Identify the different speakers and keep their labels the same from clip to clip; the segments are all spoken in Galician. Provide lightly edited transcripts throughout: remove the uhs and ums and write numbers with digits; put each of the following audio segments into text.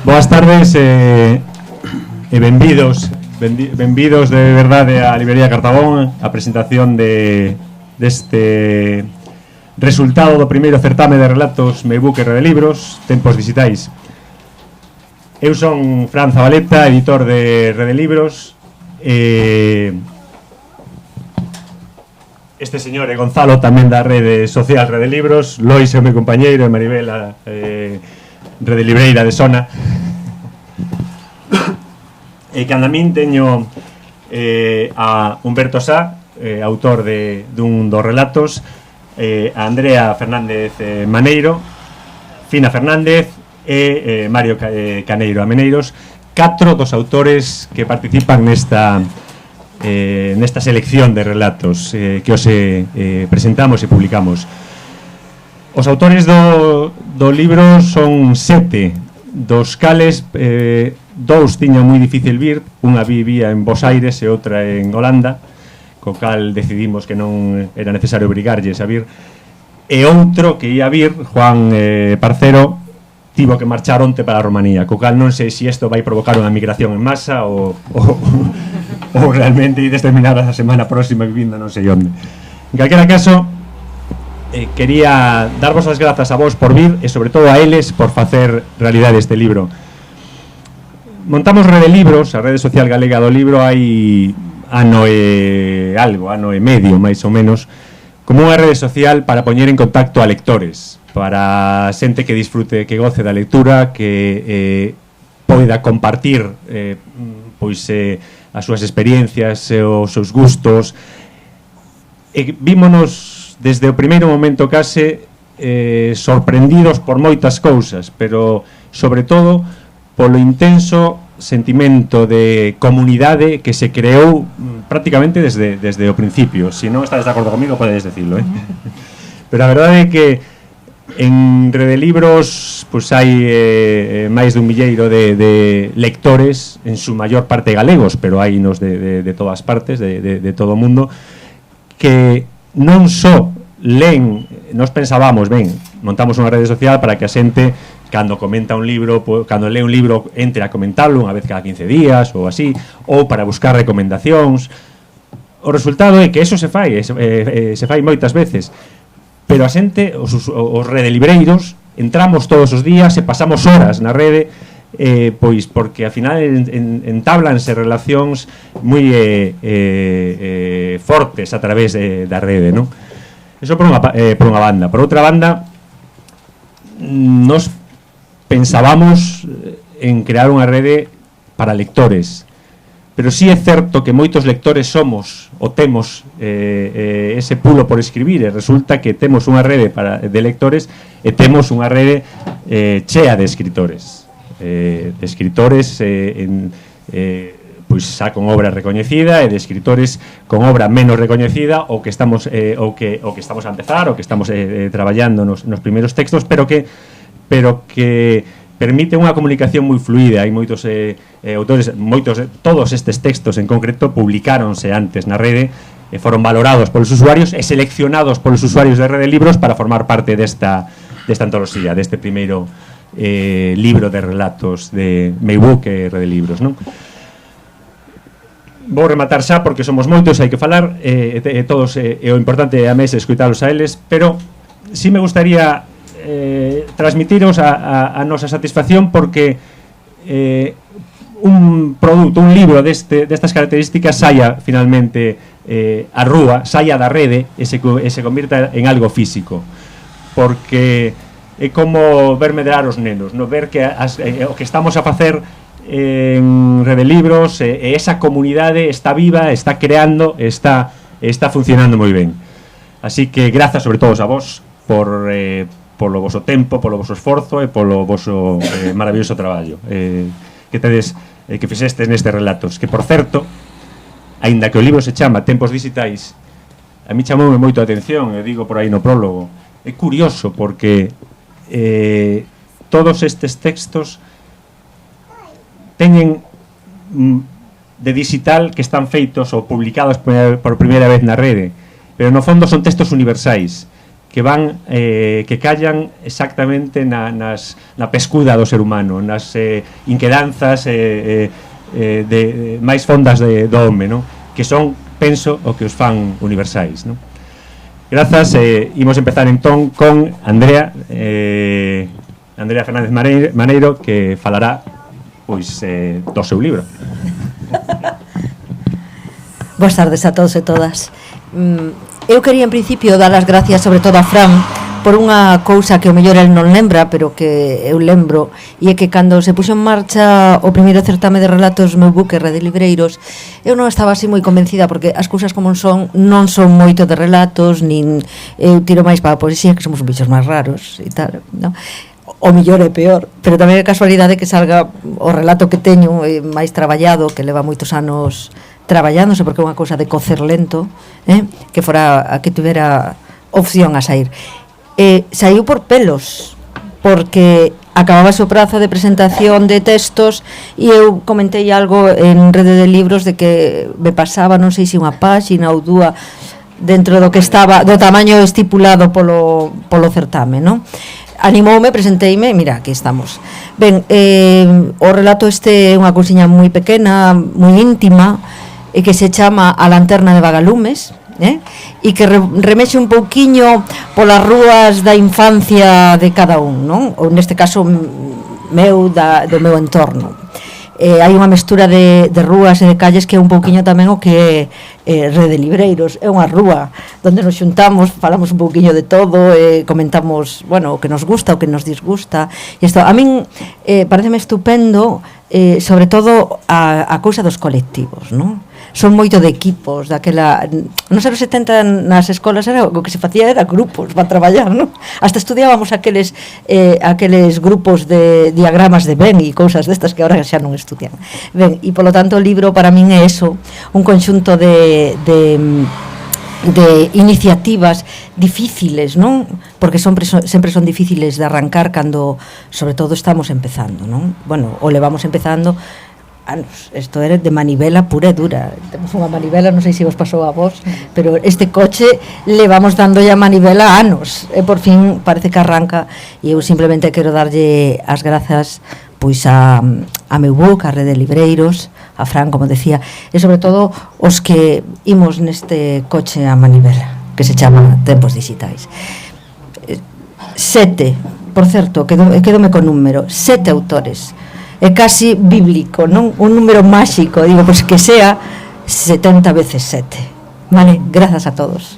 Speaker 1: Boas tardes e benvidos de verdade á Librería Cartabón, a presentación deste resultado do primeiro certame de relatos Meibook e Redelibros, Tempos Digitais. Eu son Fran Zabaleta, editor de Redelibros. Este señor é Gonzalo, tamén da rede social Redelibros. Lois é o meu compañeiro, e Maribela, Redelibreira de Sona. E cando a min teño a Humberto Sá, autor dun dos relatos, a Andrea Fernández Maneiro, Fina Fernández e Mario Caneiro Ameneiros, 4 dos autores que participan nesta selección de relatos que os presentamos e publicamos. Os autores do libro son 7, dos cales 2 tiñan moi difícil vir, unha vivía en Bos Aires e outra en Holanda, co cal decidimos que non era necesario obrigarlles a vir, e outro que ia vir, Juan Parcero, tivo que marchar onte para a Romanía, co cal non sei se isto vai provocar unha migración en masa ou realmente ides terminar a semana próxima vivindo non sei onde. En calquera caso, quería darvos as grazas a vos por vir e sobre todo a eles por facer realidade este libro. Montamos Redelibros, a rede social galega do libro, hai ano e medio, máis ou menos, como unha rede social para poñer en contacto a lectores, para xente que disfrute, que goce da lectura, que poida compartir as súas experiencias, os seus gustos. E vímonos desde o primeiro momento case sorprendidos por moitas cousas, pero sobre todo polo intenso sentimento de comunidade que se creou prácticamente desde o principio. Se non estades de acordo comigo, podedes decirlo, Pero a verdade é que en Redelibros pois hai máis dun milleiro de lectores, en su maior parte galegos, pero hai nos de todas partes, de todo o mundo, que non só len, nos pensábamos, montamos unha rede social para que a xente, cando comenta un libro, cando lee un libro, entre a comentalo unha vez cada 15 días ou así, ou para buscar recomendacións. O resultado é que eso se fai moitas veces, pero a xente, os redelibreiros, entramos todos os días e pasamos horas na rede, pois porque ao final entablanse relacións moi fortes a través da rede, non? Eso por unha banda. Por outra banda, nos pensábamos en crear unha rede para lectores, pero sí é certo que moitos lectores somos ou temos ese pulo por escribir, e resulta que temos unha rede de lectores e temos unha rede chea de escritores, pois xa con obra recoñecida, e de escritores con obra menos recoñecida, ou que estamos a empezar, ou que estamos traballando nos primeiros textos, pero que permite unha comunicación moi fluida. Hai moitos autores, todos estes textos en concreto publicáronse antes na rede, e foron valorados polos usuarios e seleccionados polos usuarios de Redelibros para formar parte desta antoloxía, deste primeiro libro de relatos de Meibook e Redelibros, non? Vou rematar xa porque somos moitos, hai que falar, todos, o importante é a mesa escoitalos a eles, pero si me gustaría transmitiros a nosa satisfacción porque un produto, un libro destas características saia finalmente a rúa, saia da rede e se convirta en algo físico, porque é como ver medrar os nenos, no ver que o que estamos a facer en Redelibros e esa comunidade está viva, está creando, está funcionando moi ben. Así que grazas sobre todo a vos polo voso tempo, polo voso esforzo e polo voso maravilloso traballo que fixestes nestes relatos, que por certo, aínda que o libro se chama Tempos Digitais, a mí chamoume moito a atención, e digo por aí no prólogo, é curioso porque todos estes textos teñen de digital que están feitos ou publicados por primeira vez na rede, pero no fondo son textos universais que van que callan exactamente na pescuda do ser humano, nas inquedanzas máis fondas do home, non? Que son, penso, o que os fan universais, non? Grazas, imos empezar entón con Andrea Fernández Maneiro, que falará pois do seu libro.
Speaker 2: Boas tardes a todos e todas. Eu quería en principio dar as gracias sobre todo a Fran por unha cousa que o mellor el non lembra, pero que eu lembro, e é que cando se puxo en marcha o primeiro certame de relatos meu buque Rede Libreiros, eu non estaba así moi convencida, porque as cousas como son non son moito de relatos, nin eu tiro máis para a poesía, que somos bichos máis raros e tal, non? O mellor é peor, pero tamén é casualidade que salga o relato que teño máis traballado, que leva moitos anos traballándose, porque é unha cousa de cocer lento, que fora a que tivera opción a sair. Saiu por pelos, porque acababa o prazo de presentación de textos e eu comentei algo en Rede de Libros de que me pasaba, non sei se unha páxina ou dúa dentro do que estaba, do tamaño estipulado polo certame, non? Animoume, presenteime, mira, aquí estamos. Ben, o relato este é unha cousiña moi pequena, moi íntima, e que se chama A lanterna de Vagalumes, e que remexe un pouquiño polas rúas da infancia de cada un, non? Ou neste caso meu, do meu entorno. Hai unha mestura de rúas e de calles que é un pouquiño tamén o que é Rede Libreiros. É unha rúa onde nos xuntamos, falamos un pouquiño de todo, comentamos, bueno, o que nos gusta, o que nos disgusta. E isto, a min pareceme estupendo, sobre todo a cousa dos colectivos, non? Son moito de equipos, daquela, non sei, 70 nas escolas era o que se facía era grupos para traballar, non? Hasta estudiábamos aqueles grupos de diagramas de Venn e cousas destas que agora xa non estudian. Ben, e polo tanto o libro para min é eso, un conxunto de iniciativas difíciles, non? Porque sempre son difíciles de arrancar cando, sobre todo, estamos empezando, non? Bueno, o levamos empezando anos, isto era de manivela pura e dura. Temos unha manivela, non sei se vos pasou a vos, pero este coche levamos dando ya manivela anos, e por fin parece que arranca, e eu simplemente quero darlle as grazas pois a meu book, a Rede Libreiros, a Fran, como decía, e sobre todo os que imos neste coche a manivela, que se chama Tempos Digitais. 7, por certo, quedome con número, 7 autores. É casi bíblico, non? Un número máxico, digo, pois que sea 70 veces 7. Vale, grazas a todos.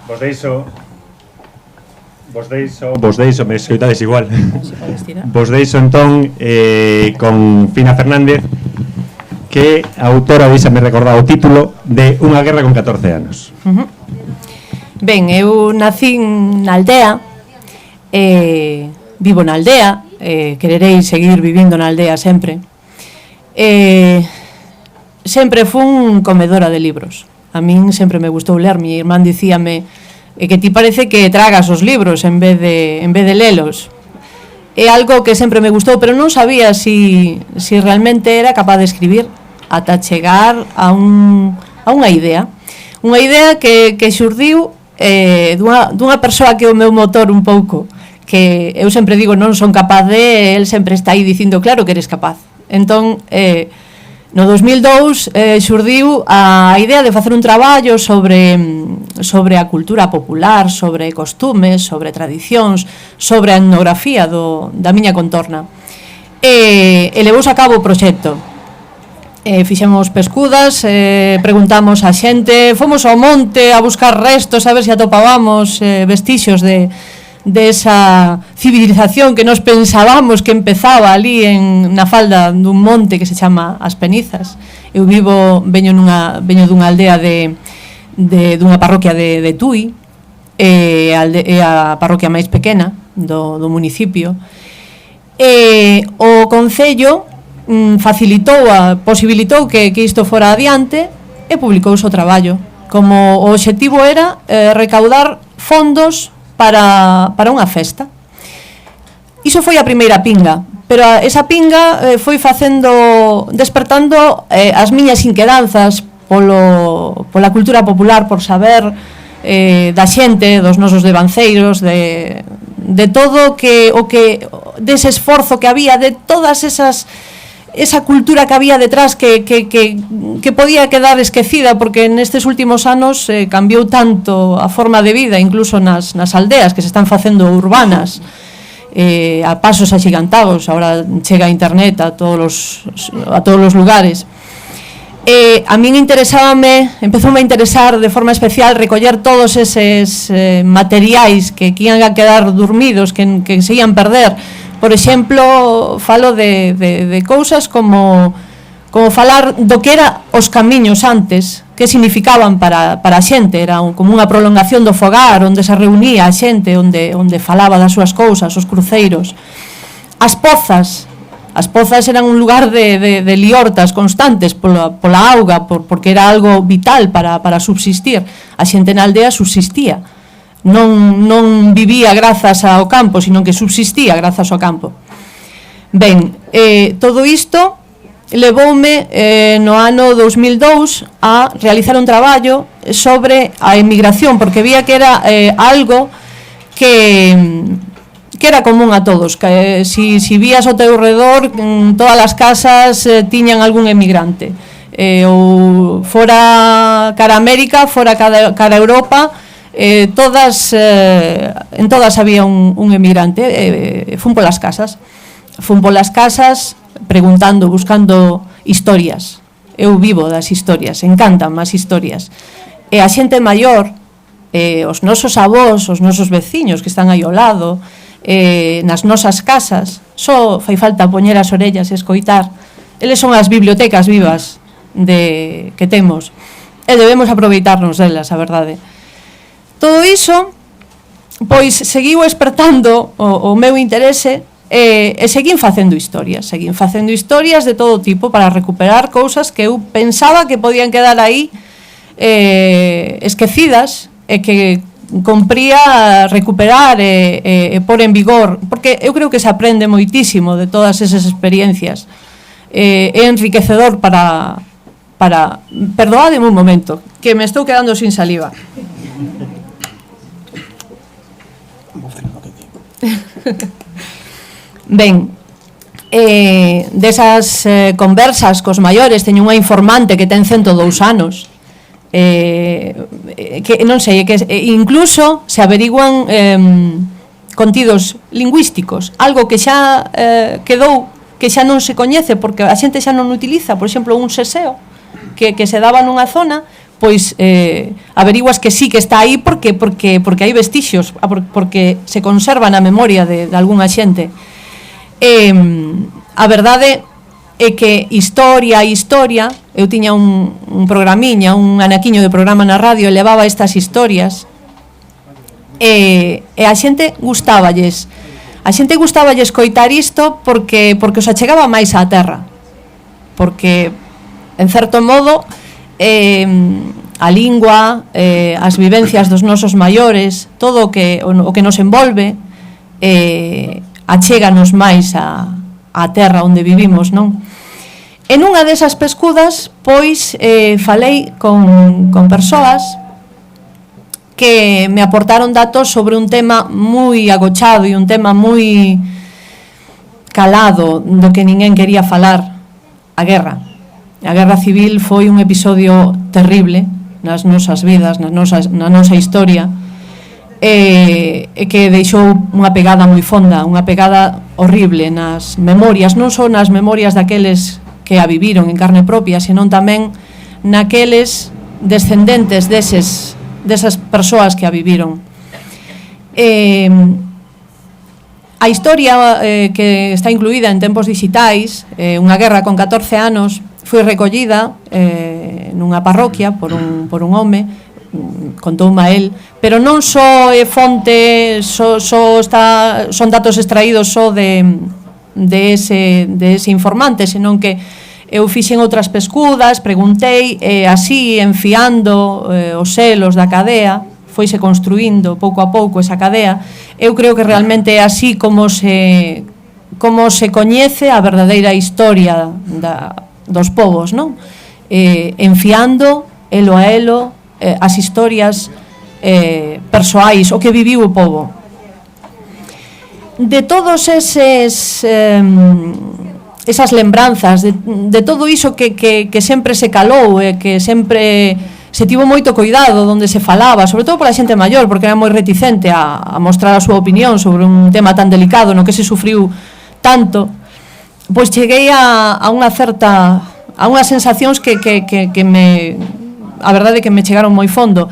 Speaker 1: Vos deixo, me escoitades igual. Vos deixo entón con Fina Fernández, que a autora deixame recordar o título de Unha guerra con 14 anos.
Speaker 3: Ben, eu nací na aldea, vivo na aldea, quererei seguir vivindo na aldea sempre. Sempre fun comedora de libros. A min sempre me gustou ler, mi irmán dicíame que ti parece que tragas os libros en vez de lelos. É algo que sempre me gustou, pero non sabía si realmente era capaz de escribir ata chegar a unha idea. Unha idea que xurdiu dunha persoa que é o meu motor un pouco, que eu sempre digo non son capaz de, el sempre está aí dicindo claro que eres capaz. Entón, no 2002 xurdiu a idea de facer un traballo sobre a cultura popular, sobre costumes, sobre tradicións, sobre a etnografía da miña contorna. E levouse a cabo o proxecto. Fixemos pescudas, preguntamos a xente, fomos ao monte a buscar restos, a ver se atopábamos vestixios de esa civilización que nos pensábamos que empezaba ali na falda dun monte que se chama As Penizas. Eu veño dunha aldea dunha parroquia de Tui, é a parroquia máis pequena do municipio. O concello posibilitou que isto fora adiante e publicouse o traballo. Como o obxectivo era recaudar fondos para unha festa. Iso foi a primeira pinga, pero esa pinga foi despertando as miñas inquedanzas pola cultura popular, por saber da xente, dos nosos devanceiros, de todo dese esforzo que había, de todas esa cultura que había detrás que podía quedar esquecida, porque nestes últimos anos cambiou tanto a forma de vida, incluso nas aldeas que se están facendo urbanas, a pasos axigantados. Ahora chega a internet a todos os lugares. A min empezoume a interesar de forma especial recoller todos eses materiais que ian a quedar dormidos, que se ian perder. Por exemplo, falo de cousas como falar do que era os camiños antes, que significaban para a xente. Era como unha prolongación do fogar, onde se reunía a xente, onde falaba das súas cousas, os cruceiros. As pozas eran un lugar de liortas constantes pola auga, porque era algo vital para subsistir. A xente na aldea subsistía, non vivía grazas ao campo, sino que subsistía grazas ao campo. Ben, todo isto levoume no ano 2002 a realizar un traballo sobre a emigración, porque vía que era algo que era común a todos, que si vías ao teu redor, todas as casas tiñan algún emigrante, ou fora cara América, fora cara Europa, en todas había un emigrante. Fun polas casas preguntando, buscando historias. Eu vivo das historias, encantan as historias, e a xente maior, os nosos avós, os nosos veciños que están aí ao lado, nas nosas casas, só fai falta poñer as orellas e escoitar. Eles son as bibliotecas vivas que temos, e debemos aproveitarnos delas, a verdade. Todo iso, pois, seguiu espertando o meu interese, e seguín facendo historias de todo tipo para recuperar cousas que eu pensaba que podían quedar aí esquecidas, e que compría recuperar e pôr en vigor, porque eu creo que se aprende moitísimo de todas esas experiencias. É enriquecedor para perdoademe un momento, que me estou quedando sin saliva. Ben, desas conversas cos maiores, teño unha informante que ten 102 anos, que non sei, que incluso se averiguan contidos lingüísticos, algo que xa quedou, que xa non se coñece porque a xente xa non utiliza. Por exemplo, un seseo que se daba nunha zona, pois averiguas que sí que está aí porque hai vestixios, porque se conserva na memoria de algunha xente. A verdade é que historia, eu tiña un programiña, un anaquiño de programa na radio, e levaba estas historias, e a xente gustáballes coitar isto porque os achegaba máis á terra, porque en certo modo a lingua, as vivencias dos nosos maiores, todo o que nos envolve, achéganos máis á terra onde vivimos, non? En unha desas pescudas, pois, falei con persoas que me aportaron datos sobre un tema moi agochado e un tema moi calado, do que ninguén quería falar: a guerra. A guerra civil foi un episodio terrible nas nosas vidas, na nosa historia, e que deixou unha pegada moi fonda, unha pegada horrible nas memorias, non só nas memorias daqueles que a viviron en carne propia, senón tamén naqueles descendentes desas persoas que a viviron. A historia que está incluída en Tempos Digitais, unha guerra con 14 anos, foi recollida nunha parroquia por un home, contoume a él, pero non só é fonte, son datos extraídos só de ese informante, senón que eu fixen outras pescudas, preguntei, e así, enfiando os selos da cadea, foise construindo pouco a pouco esa cadea. Eu creo que realmente é así como se como se coñece a verdadeira historia dos povos, non? Enfiando elo a elo as historias persoais, o que viviu o povo. De todos esas lembranzas, de todo iso que sempre se calou e que sempre se tivo moito cuidado donde se falaba, sobre todo pola xente maior, porque era moi reticente a mostrar a súa opinión sobre un tema tan delicado no que se sufriu tanto, pois cheguei a unhas sensacións que a verdade é que me chegaron moi fondo.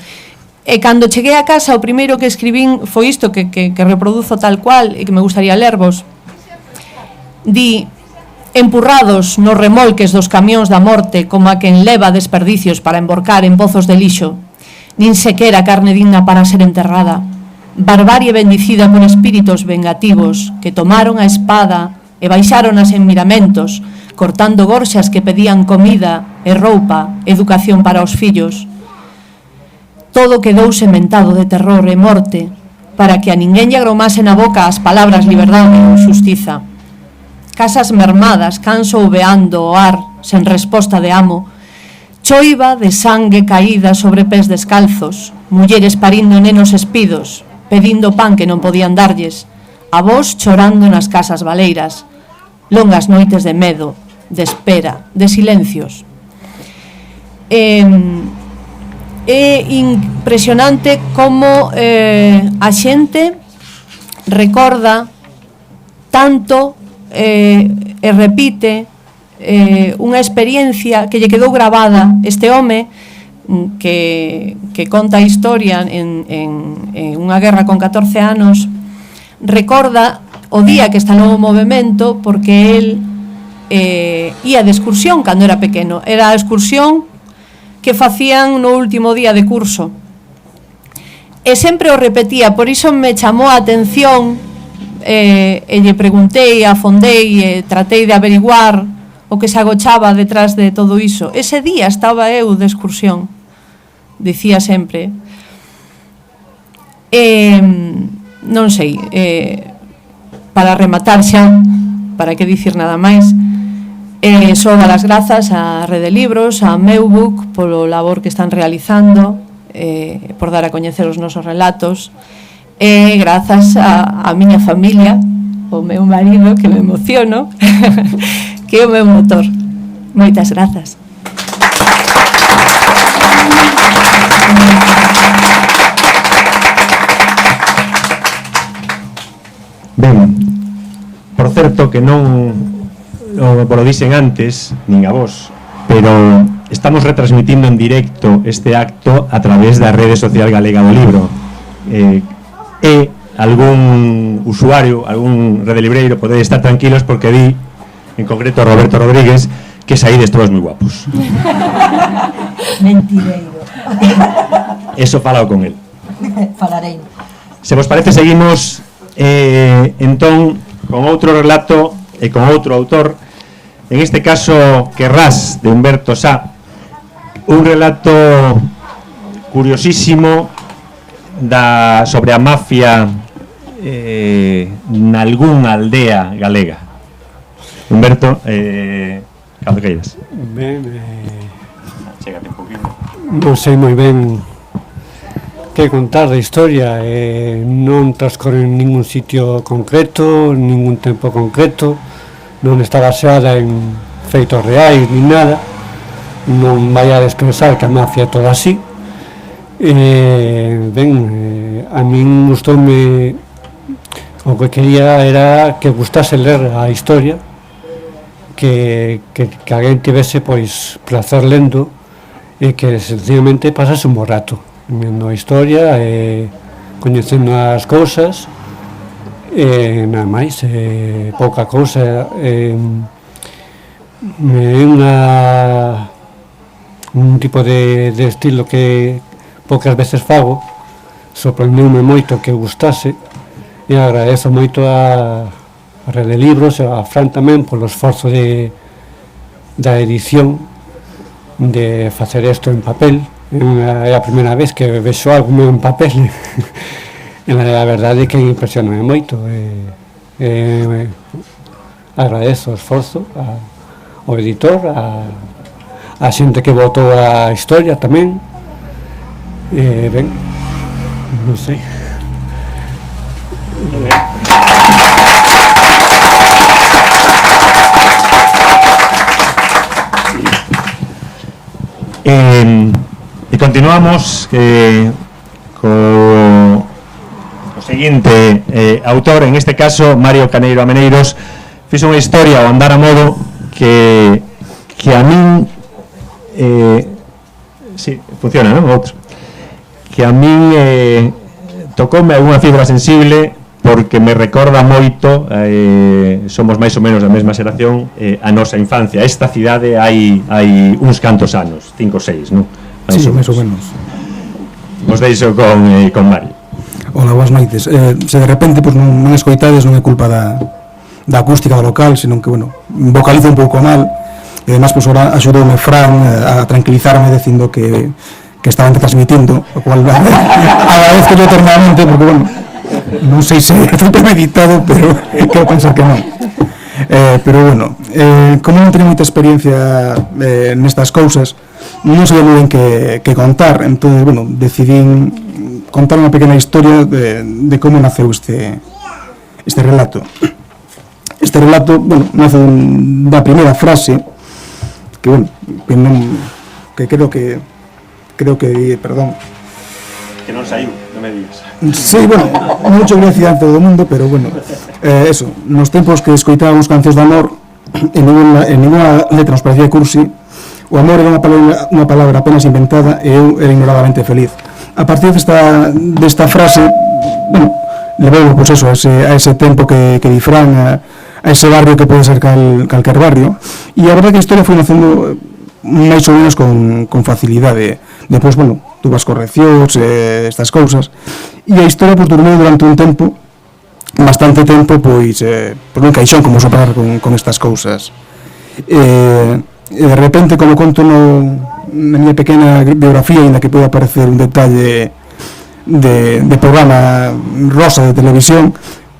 Speaker 3: E cando cheguei a casa, o primeiro que escribín foi isto que reproduzo tal cual e que me gustaría lervos. Di: empurrados nos remolques dos camións da morte como a quen leva desperdicios para emborcar en pozos de lixo, nin sequera carne digna para ser enterrada, barbarie bendicida por espíritos vengativos que tomaron a espada e baixáronas en miramentos, cortando gorxas que pedían comida e roupa, educación para os fillos. Todo quedou sementado de terror e morte para que a ninguén lle agromase na boca as palabras liberdade ou xustiza. Casas mermadas, canso ouveando o ar sen resposta de amo, choiva de sangue caída sobre pés descalzos, mulleres parindo nenos espidos, pedindo pan que non podían darlles, avós chorando nas casas baleiras, longas noites de medo, de espera, de silencios. É impresionante como a xente recorda tanto e repite unha experiencia que lle quedou gravada. Este home que conta a historia en unha guerra con 14 anos recorda o día que instalou o movemento, porque el ía de excursión cando era pequeno. Era a excursión que facían no último día de curso e sempre o repetía. Por iso me chamou a atención e lle preguntei, afondei e tratei de averiguar o que se agochaba detrás de todo iso. Ese día estaba eu de excursión, dicía sempre. Non sei, para rematar xa, para que dicir nada máis, só dar as grazas á Rede Libros, a Meubook, polo labor que están realizando, por dar a coñecer os nosos relatos, e grazas a miña familia, o meu marido, que me emociono, que é o meu motor. Moitas grazas.
Speaker 1: Ben, por certo que non lo dixen antes, nin a vos, pero estamos retransmitindo en directo este acto a través da rede social galega do libro. E algún usuario, algún redelibreiro pode estar tranquilos porque di, en concreto a Roberto Rodríguez, que saídes todos moi guapos.
Speaker 2: Mentireiro.
Speaker 1: Eso falao con el.
Speaker 2: Falarei.
Speaker 1: Se vos parece, seguimos entón con outro relato e con outro autor, en este caso Querrás, de Humberto Sá, un relato curiosísimo sobre a mafia nalgúnha aldea galega. Humberto, cando queiras.
Speaker 4: Ben,
Speaker 1: chégate un poquinho.
Speaker 4: Non sei moi ben que contar da historia, non transcorre en ningún sitio concreto, ningún tempo concreto, non está baseada en feitos reais ni nada, non vai a expresar que a mafia é toda así. A min gustoume, o que quería era que gustase ler a historia, que alguén tivese pois placer lendo e que sencillamente pasase un bo rato lendo a historia e coñecendo as cousas e nada máis, pouca cousa. É un tipo de estilo que poucas veces fago. Sorprendeume moito que gustase e agradezo moito a Rede Libros e a Fran tamén polo esforzo da edición de facer isto en papel. É a primeira vez que vexo algo en papel e a verdade é que impresiona moito. agradezo o esforzo ao editor, a xente que votou a historia tamén. Ben, non sei.
Speaker 1: E continuamos co seguinte autor, en este caso Mario Caneiro Ameneiros, fixo unha historia ao andar a modo que a min sí, funciona, non? Outro. Que a min tocoume algunha fibra sensible porque me recorda moito, somos máis ou menos da mesma xeración, a nosa infancia. Esta cidade hai uns cantos anos, 5 ou 6, non?
Speaker 5: Sí, máis ou menos.
Speaker 1: Vos deixo con Mario.
Speaker 5: Hola, boas noites. Se de repente pues, non escoitades, non é culpa da acústica do local, senón que, bueno, vocalizo un pouco mal. E además, pues, ahora axudoume Fran a tranquilizarme dicindo que estaban transmitindo, o cual agradezco yo eternamente, porque, bueno, non sei se foi premeditado, pero quero pensar que non. Pero, bueno, como non teño moita experiencia nestas cousas, non sei moi ben que contar, entón, bueno, decidín contar unha pequena historia de como naceu este relato. Este relato, bueno, nace da primeira frase que, bueno, que creo que perdón.
Speaker 1: Que non saiu, non me digas.
Speaker 5: Sí, bueno, mucho velocidade todo o mundo, pero bueno, eso, nos tempos que escoitábamos cancións de amor, en ninguna letra nos parecía cursi, o amor era unha palabra apenas inventada e eu era ignoradamente feliz. A partir desta frase, bueno, levou pues eso, a ese tempo que di Fran, a ese barrio que pode ser calquer barrio, e a verdade que a historia foi nacendo máis ou menos con facilidade. Depois, bueno, tuvas correccións, estas cousas, e a historia pues durmou durante un tempo, bastante tempo, pois por un caixón como soprar con estas cousas. E de repente, como conto na miña pequena biografía, ainda que pode aparecer un detalle de programa rosa de televisión,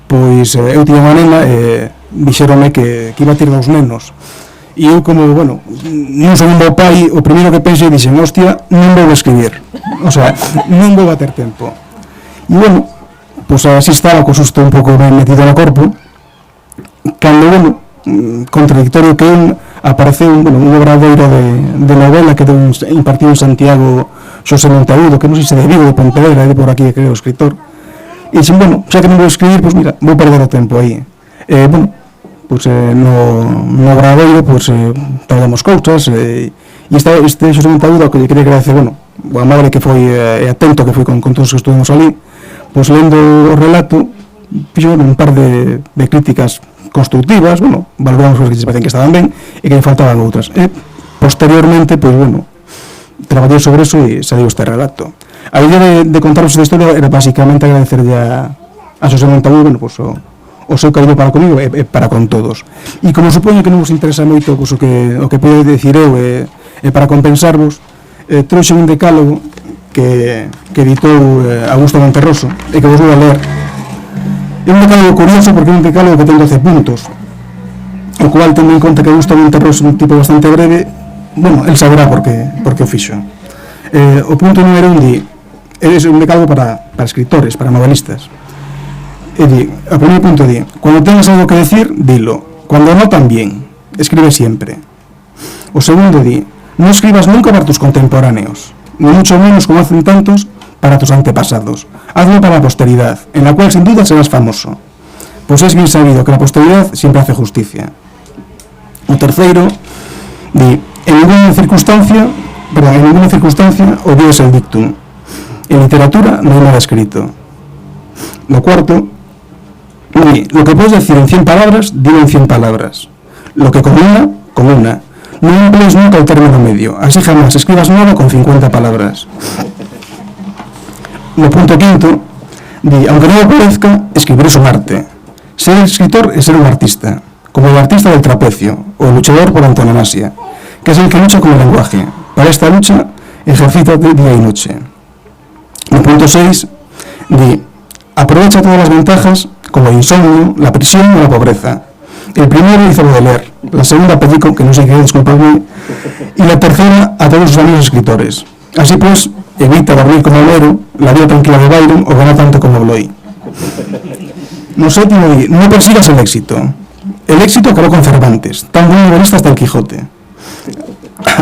Speaker 5: pois eu tiña unha nena e dixéronme que iba a ter 2 nenos. E eu, como, bueno, non son un bo pai, o primeiro que pensei dixen, hostia, non vou escribir, o sea, non vou a ter tempo. E bueno, pois así estaba co susto un pouco ben metido no corpo, cando, bueno, contradictorio que apareceu un obradoiro de novela que impartiu en Santiago Xosé Monteagudo, que non sei se de Vigo, de Pontevedra, de por aquí, que é o escritor, e dixen, bueno, xa que non vou escribir, pois mira, vou perder o tempo aí. Bueno, pois no obradoiro, pois traemos cousas, e este Xosé Monteagudo, que lle quería agradecer, bueno, o amable que foi, e atento que foi con todos os que estuvimos ali, pois lendo o relato, fixo un par de críticas constructivas, bueno, valoramos as que se parecen que estaban ben e que me faltaban outras. E posteriormente, pois bueno, traballei sobre eso e saiu este relato. A idea de contaros esta historia era basicamente agradecerlle a Xosé Monteagudo, bueno, pois o seu cariño para comigo e para con todos. E como supoño que non vos interesa moito pois, o que podo dicir eu e para compensarvos, trouxe un decálogo que editou Augusto Monterroso e que vos vou a ler. É un decálogo curioso porque é un decálogo que ten 12 puntos, o cual tendo en conta que Augusto Monterroso é un tipo bastante breve, bueno, el saberá por que o fixo. O punto número 1 di, é un decálogo para escritores, para novelistas. E di, o primeiro punto di, cuando tengas algo que decir, dilo. Cuando no, también. Escribe siempre. O segundo di, no escribas nunca para tus contemporáneos, ni mucho menos como hacen tantos para tus antepasados. Hazlo para la posteridad, en la cual sin duda serás famoso, pues es bien sabido que la posteridad siempre hace justicia. O terceiro di, en ninguna circunstancia olvides el dictum. En literatura no hay nada escrito. Lo cuarto di, lo que puedes decir en 100 palabras, dilo en 100 palabras. Lo que con una. No emplees nunca el término medio, así jamás escribas nada con 50 palabras. No punto quinto, di, aunque no lo parezca, escribir es un arte. Ser escritor es ser un artista, como el artista del trapecio, o el luchador por antonomasia, que es el que lucha con el lenguaje. Para esta lucha, ejercítate día y noche. No punto 6, di, aprovecha todas las ventajas, como el insomnio, la prisión o la pobreza. El primero hizo lo de leer, la segunda Pellico, que no sé qué, disculpadme, y la tercera a todos sus amigos escritores. Así pues, evita dormir como Homero, la vida tranquila de Byron o ganar tanto como Bloy. No séptimo, no persigas el éxito. El éxito acabó con Cervantes, tan buen novelista hasta el Quijote.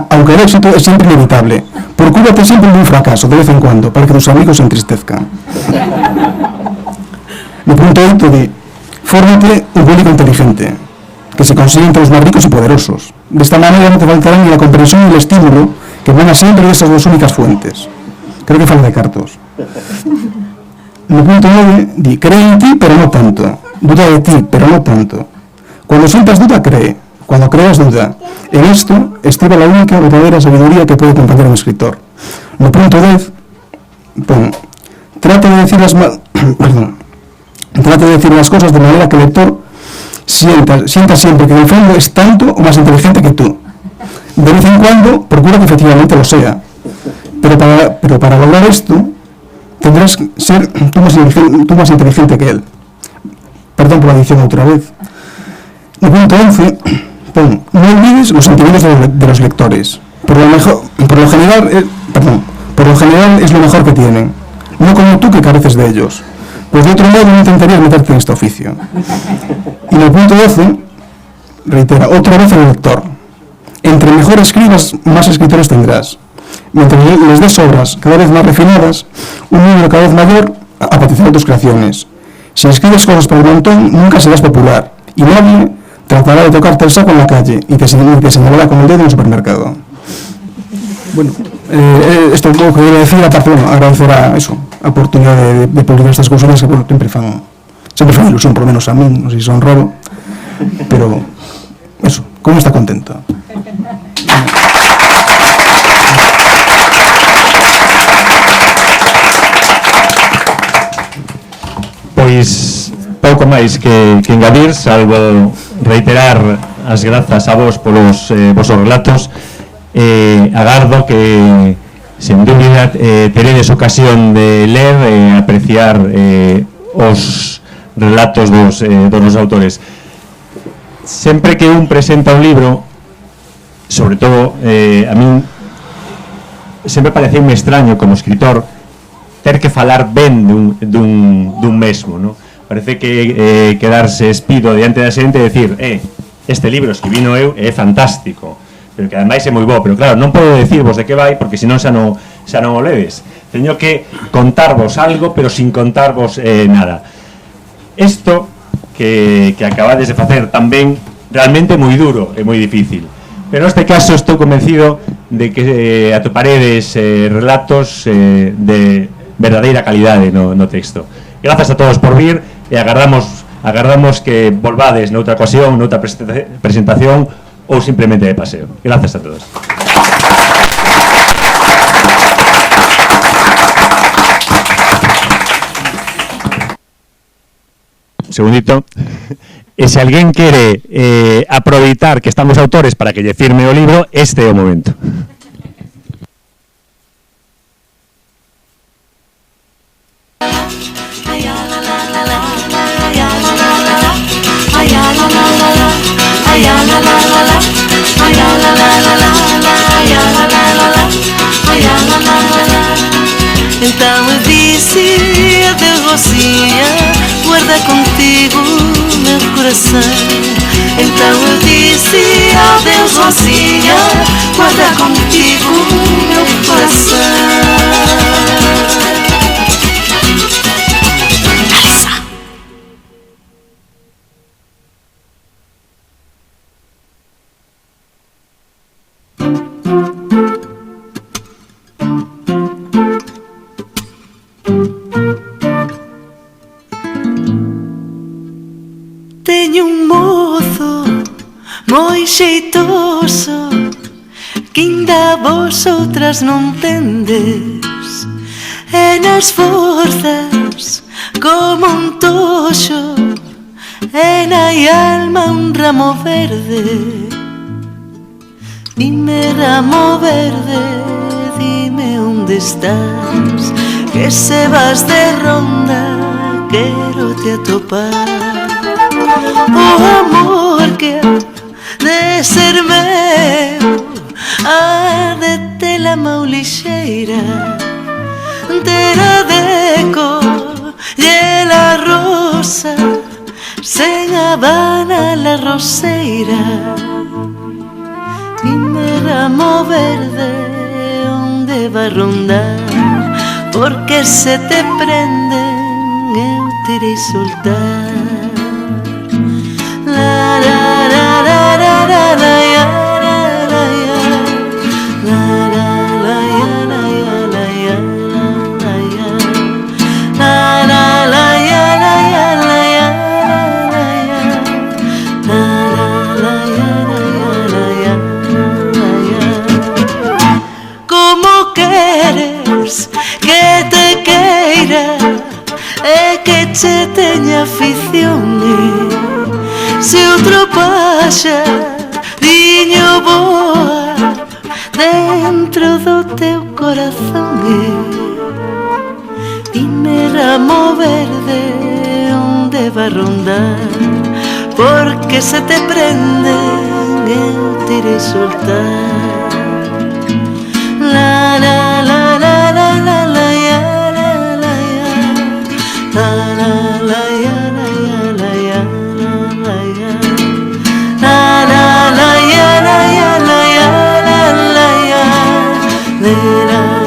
Speaker 5: Aunque el éxito es siempre inevitable, procúrate siempre de un fracaso, de vez en cuando, para que tus amigos se entristezcan. Mi punto 8 de fórmate un público inteligente, que se consigue entre los más ricos y poderosos. De esta manera no te faltará ni la comprensión ni el estímulo, que van siempre de esas dos únicas fuentes. Creo que falla de cartos. Mi punto 9 di, cree en ti, pero no tanto. Duda de ti, pero no tanto. Cuando sientas duda, cree. Cuando creas, duda. En esto estriba la única verdadera sabiduría que puede acompañar a un escritor. Mi punto 10, trata de decir las cosas de manera que el lector sienta siempre que en el fondo es tanto o más inteligente que tú. De vez en cuando, procura que efectivamente lo sea. Pero para lograr esto, tendrás que ser tú más inteligente que él. Perdón por la edición otra vez. Y punto 11, no olvides los sentimientos de los lectores. Por lo general es lo mejor que tienen. No como tú que careces de ellos. Pues de otro modo no intentarías meterte en este oficio. Y en el punto 12, reitera, otra vez el lector. Entre mejor escribas, más escritores tendrás. Mientras les des obras cada vez más refinadas, un número cada vez mayor apetecerá tus creaciones. Si escribes cosas por el montón, nunca serás popular. Y nadie tratará de tocarte el saco en la calle y te señalará con el dedo en el supermercado. Bueno, esto es lo que quería decir, aparte, agradecer a eso, la oportunidad de publicar estas cosas que, bueno, siempre fan ilusión, por lo menos a mí, no sé si son raro, pero eso, ¿cómo está contento?
Speaker 1: Pois pouco máis que engadir, salvo reiterar as grazas a vos polos vosos relatos. Agardo que sen dúbida teredes ocasión de ler e apreciar os relatos dos nosos autores. Sempre que un presenta un libro, sobre todo a min sempre pareceu moi extraño como escritor ter que falar ben dun mesmo, no? Parece que quedarse espido diante da xente e decir, este libro escribino eu é fantástico, pero que ademais é moi bo, pero claro, non podo decirvos de que vai, porque senón xa non o ledes. Teño que contarvos algo, pero sin contarvos nada. Isto que acabades de facer tamén realmente moi duro e moi difícil, pero neste caso estou convencido de que atoparedes relatos de verdadeira calidade no texto. Grazas a todos por vir e agardamos que volvades noutra ocasión, noutra presentación ou simplemente de paseo. Grazas a todos. Segundito. E se alguén quere aproveitar que estamos autores para que lle firme o libro, este é o momento.
Speaker 6: Então eu disse adeus Rosinha, guarda contigo meu coração. Então eu disse adeus Rosinha, guarda contigo meu coração. Teño un mozo moi xeitoso que inda vosotras non tendes, e nas forzas como un toxo, e na alma un ramo verde. Dime ramo verde, dime onde estás, que se vas de ronda quero te atopar. o amor que ha de ser meu ardete la mau lixeira entera de colle la rosa sen Habana la roseira dime ramo verde onde va a rondar porque se te prenden eu te irei soltar la la la la la la la ya, la la ya, la la la ya, la ya, la ya, la ya, la la la ya, la ya, la ya, la ya, la la ya, la ya, la ya. Como queres que te queira e que che teña afición se outro paxariño voa dentro do teu corazón dime ramo verde onde va a rondar porque se te prende eu te irei soltar la la la la la la la ya, la la ya, la la la ya, la ya, la ya, la ya, la la la ya, la ya, la ya, la ya, la ya.